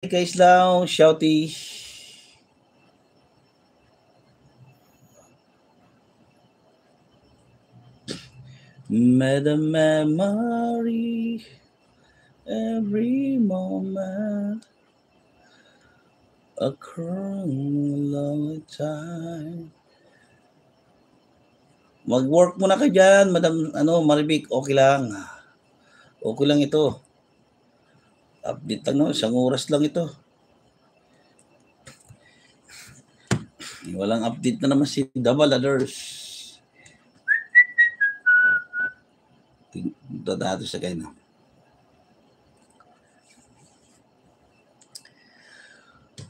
Guys lang, shouty. Madam memory, every moment, a long time. Mag-work muna ka dyan, Madam Maribik, okay lang. Okay lang ito. Update lang no, 1 oras lang ito. Walang update na naman si Double Others. Punta natin sa kayo.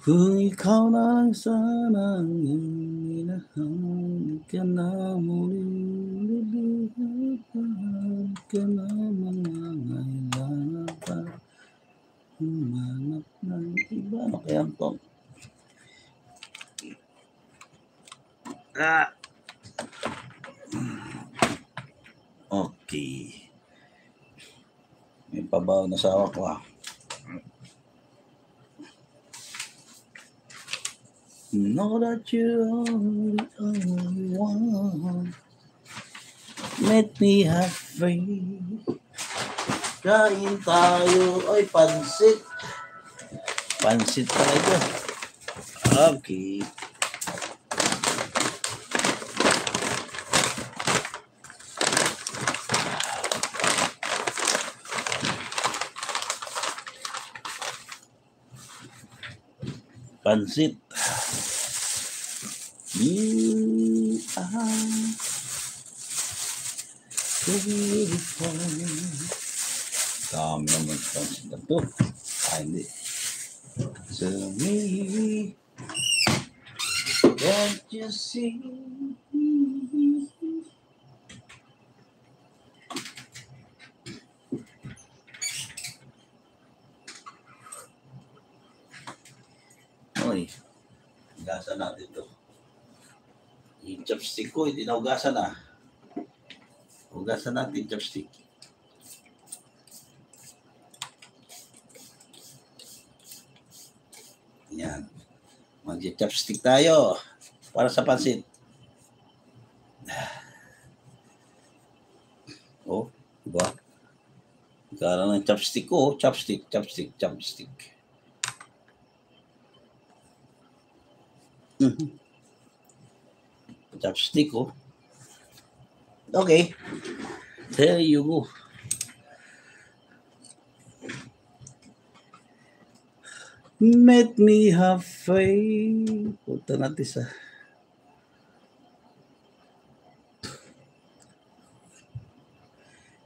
Kung ikaw na lang sana ang minahal ka na muli, lilihan ka na mangangailangan pa, humanap ng iba. Ano kaya ito? Okay. May pabaw na sa ako Know that you're the only one. Let me have faith. Kain tayo. Ay, pansit. Pansit talaga. Okay. Pansit. You are beautiful. Dami naman pansit na ito. Hindi. To me, can't you see? Oy, hugasan natin ito. Yung chopstick ko, hindi na hugasan na. Hugasan natin chopstick. Yan. Mag-chopstick tayo para sa pansit. Oh, diba? Karoon ng chopstick ko. Chopstick. Chopstick ko. Okay. There you go. Let me have faith. Punta natin sa...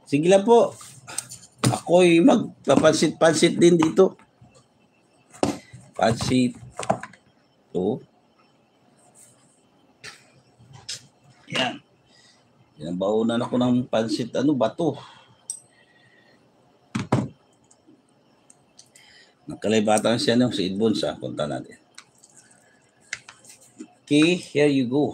Sige lang po. Ako'y magpapansit-pansit din dito. Pansit. Ito. Yan. Baunan ako ng pansit. Ano ba to? Nakalibatan siya ng si Idbon sa punta natin. Okay, here you go.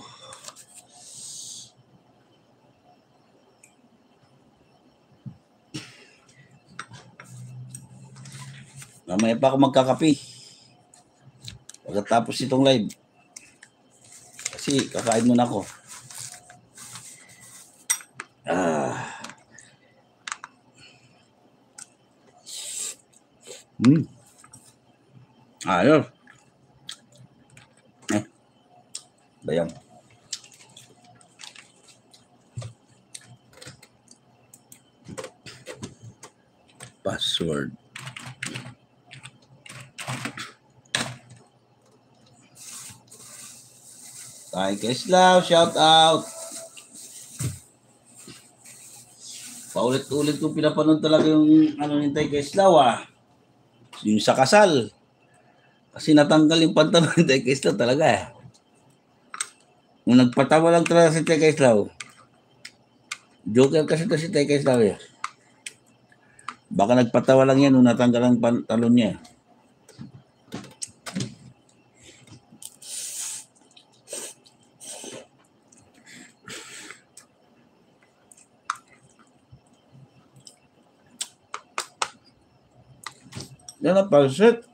Mamaya pa ako magkakape. Pagkatapos itong live. Kasi kakain muna ako. Ayos. Bayang. Password. Tay Keslaw, shout out. Paulit-ulit ko pinapanood talaga yung ni Tay Keslaw Yung sa kasal. Kasi natanggal yung pantalon ni Tay Keslaw talaga Nung nagpatawa lang talaga si Tay Keslaw. Joker kasi to si Tay Keslaw Baka nagpatawa lang yan nung natanggal ang pantalon niya. Yan ang pansit.